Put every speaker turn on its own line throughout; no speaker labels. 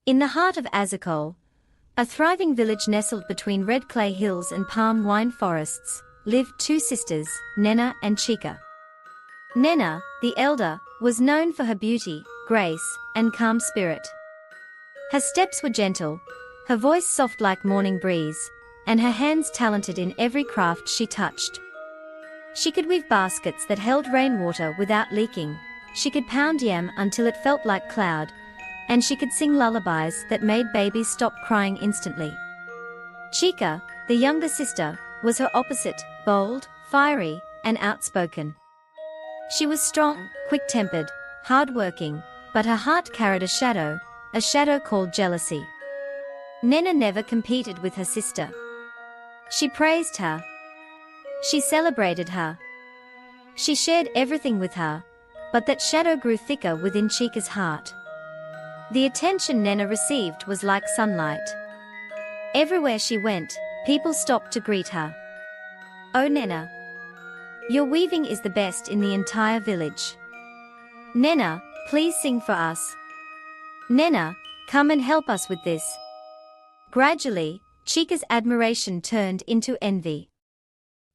In the heart of Azikol, a thriving village nestled between red clay hills and palm wine forests, lived two sisters, Nena and Chika. Nena, the elder, was known for her beauty, grace, and calm spirit. Her steps were gentle, her voice soft like morning breeze, and her hands talented in every craft she touched. She could weave baskets that held rainwater without leaking, she could pound yam until it felt like cloud, and she could sing lullabies that made babies stop crying instantly. Chika, the younger sister, was her opposite, bold, fiery, and outspoken. She was strong, quick-tempered, hard-working, but her heart carried a shadow called jealousy. Nena never competed with her sister. She praised her. She celebrated her. She shared everything with her, but that shadow grew thicker within Chika's heart. The attention Nena received was like sunlight. Everywhere she went, people stopped to greet her. "Oh Nena, your weaving is the best in the entire village. Nena, please sing for us. Nena, come and help us with this." Gradually, Chika's admiration turned into envy.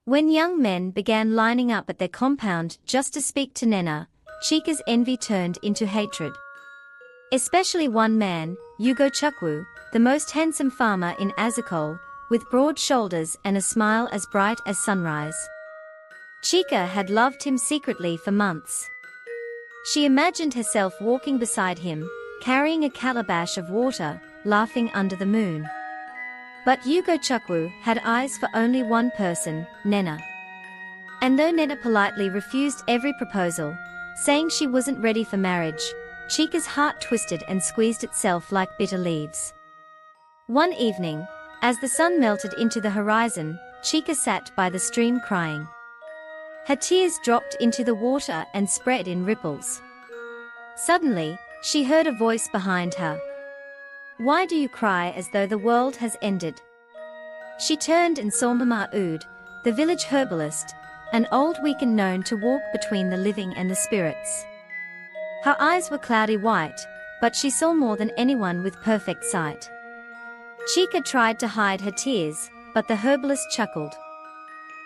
When young men began lining up at their compound just to speak to Nena, Chika's envy turned into hatred. Especially one man, Ugo Chukwu, the most handsome farmer in Azikol, with broad shoulders and a smile as bright as sunrise. Chika had loved him secretly for months. She imagined herself walking beside him, carrying a calabash of water, laughing under the moon. But Ugo Chukwu had eyes for only one person, Nena. And though Nena politely refused every proposal, saying she wasn't ready for marriage, Chika's heart twisted and squeezed itself like bitter leaves. One evening, as the sun melted into the horizon, Chika sat by the stream crying. Her tears dropped into the water and spread in ripples. Suddenly, she heard a voice behind her. "Why do you cry as though the world has ended?" She turned and saw Mama Oud, the village herbalist, an old weaken known to walk between the living and the spirits. Her eyes were cloudy white, but she saw more than anyone with perfect sight. Chika tried to hide her tears, but the herbalist chuckled.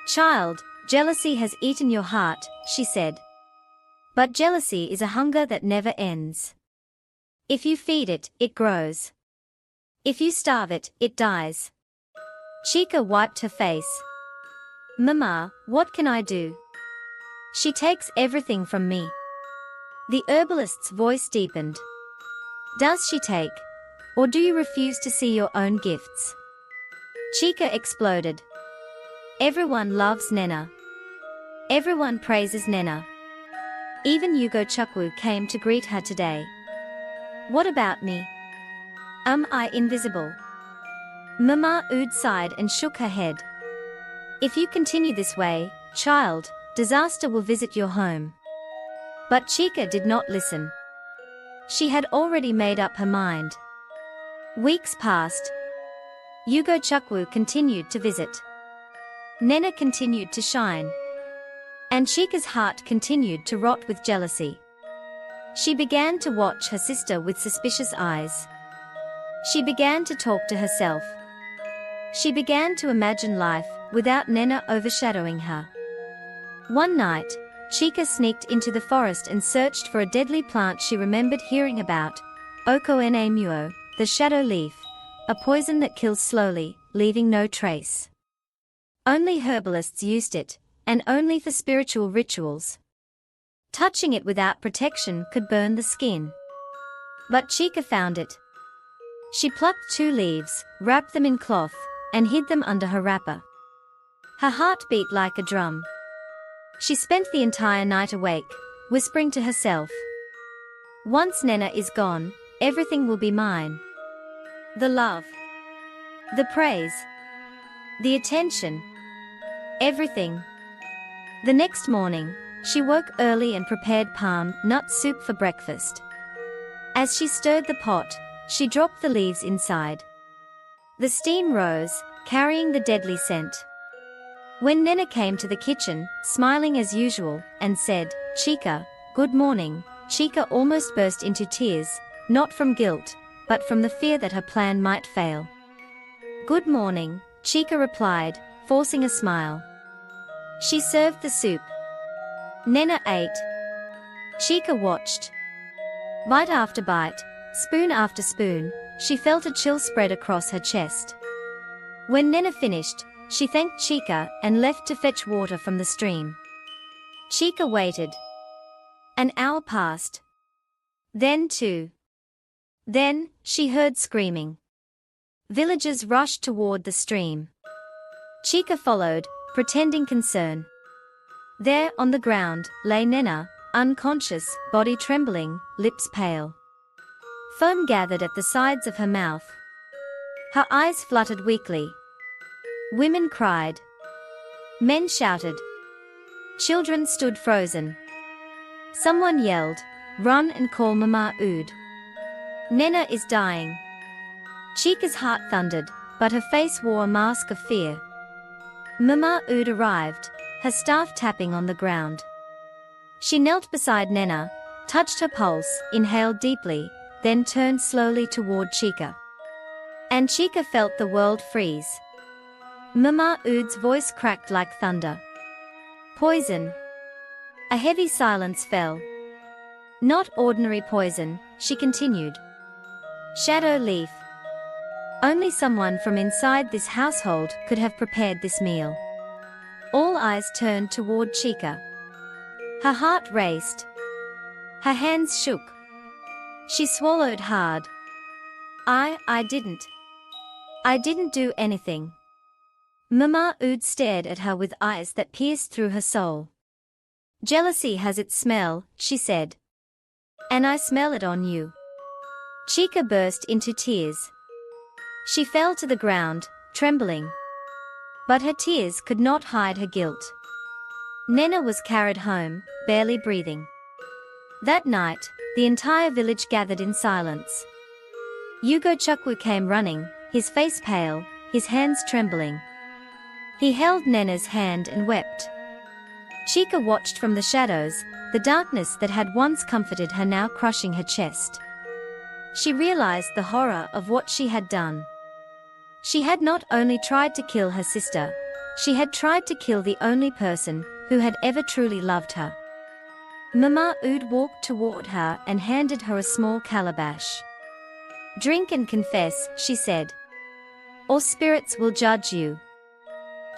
"Child, jealousy has eaten your heart," she said. "But jealousy is a hunger that never ends. If you feed it, it grows. If you starve it, it dies." Chika wiped her face. "Mama, what can I do? She takes everything from me." The herbalist's voice deepened. "Does she take? Or do you refuse to see your own gifts?" Chika exploded. "Everyone loves Nena. Everyone praises Nena. Even Ugo Chukwu came to greet her today. What about me? Am I invisible?" Mama Oud sighed and shook her head. "If you continue this way, child, disaster will visit your home." But Chika did not listen. She had already made up her mind. Weeks passed. Ugo Chukwu continued to visit. Nena continued to shine. And Chika's heart continued to rot with jealousy. She began to watch her sister with suspicious eyes. She began to talk to herself. She began to imagine life without Nena overshadowing her. One night, Chika sneaked into the forest and searched for a deadly plant she remembered hearing about, Okone Muo, the shadow leaf, a poison that kills slowly, leaving no trace. Only herbalists used it, and only for spiritual rituals. Touching it without protection could burn the skin. But Chika found it. She plucked 2 leaves, wrapped them in cloth, and hid them under her wrapper. Her heart beat like a drum. She spent the entire night awake, whispering to herself, "Once Nena is gone, everything will be mine. The love, the praise, the attention, everything." The next morning, she woke early and prepared palm nut soup for breakfast. As she stirred the pot, she dropped the leaves inside. The steam rose, carrying the deadly scent. When Nena came to the kitchen, smiling as usual, and said, "Chika, good morning," Chika almost burst into tears, not from guilt, but from the fear that her plan might fail. "Good morning," Chica replied, forcing a smile. She served the soup. Nena ate. Chica watched. Bite after bite, spoon after spoon, she felt a chill spread across her chest. When Nena finished, she thanked Chica and left to fetch water from the stream. Chica waited. An hour passed. Then two. Then, she heard screaming. Villagers rushed toward the stream. Chica followed, pretending concern. There, on the ground, lay Nena, unconscious, body trembling, lips pale. Foam gathered at the sides of her mouth. Her eyes fluttered weakly. Women cried. Men shouted. Children stood frozen. Someone yelled, "Run and call Mama Ood. Nena is dying." Chica's heart thundered, but her face wore a mask of fear. Mama Ood arrived, her staff tapping on the ground. She knelt beside Nena, touched her pulse, inhaled deeply, then turned slowly toward Chica. And Chica felt the world freeze. Mama Ood's voice cracked like thunder. "Poison." A heavy silence fell. "Not ordinary poison," she continued. "Shadow leaf. Only someone from inside this household could have prepared this meal." All eyes turned toward Chica. Her heart raced. Her hands shook. She swallowed hard. I didn't do anything." Mama Ood stared at her with eyes that pierced through her soul. "Jealousy has its smell," she said. "And I smell it on you." Chica burst into tears. She fell to the ground, trembling. But her tears could not hide her guilt. Nena was carried home, barely breathing. That night, the entire village gathered in silence. Yugo Chukwu came running, his face pale, his hands trembling. He held Nena's hand and wept. Chica watched from the shadows, the darkness that had once comforted her now crushing her chest. She realized the horror of what she had done. She had not only tried to kill her sister, she had tried to kill the only person who had ever truly loved her. Mama Ood walked toward her and handed her a small calabash. "Drink and confess," she said. "Or spirits will judge you."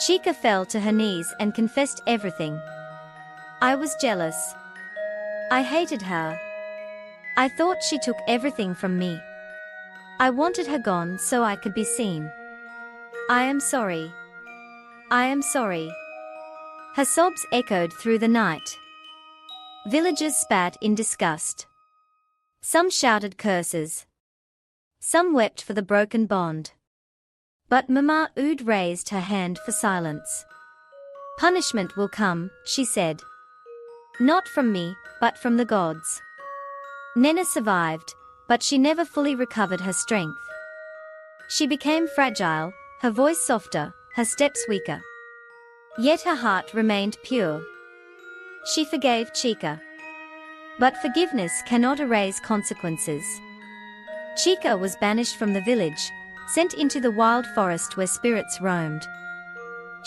Chica fell to her knees and confessed everything. "I was jealous. I hated her. I thought she took everything from me. I wanted her gone so I could be seen. I am sorry. I am sorry." Her sobs echoed through the night. Villagers spat in disgust. Some shouted curses. Some wept for the broken bond. But Mama Ood raised her hand for silence. "Punishment will come," she said. "Not from me, but from the gods." Nena survived, but she never fully recovered her strength. She became fragile, her voice softer, her steps weaker. Yet her heart remained pure. She forgave Chica. But forgiveness cannot erase consequences. Chica was banished from the village, sent into the wild forest where spirits roamed.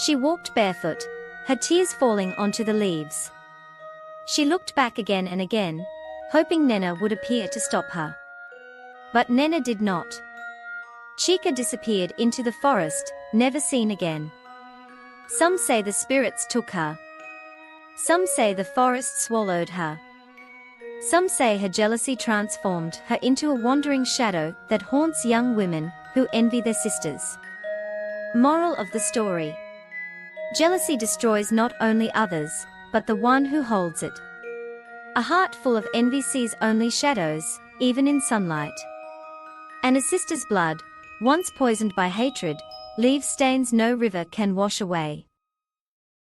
She walked barefoot, her tears falling onto the leaves. She looked back again and again, hoping Nena would appear to stop her. But Nena did not. Chica disappeared into the forest, never seen again. Some say the spirits took her. Some say the forest swallowed her. Some say her jealousy transformed her into a wandering shadow that haunts young women who envy their sisters. Moral of the story: jealousy destroys not only others, but the one who holds it. A heart full of envy sees only shadows, even in sunlight. And a sister's blood, once poisoned by hatred, leaves stains no river can wash away.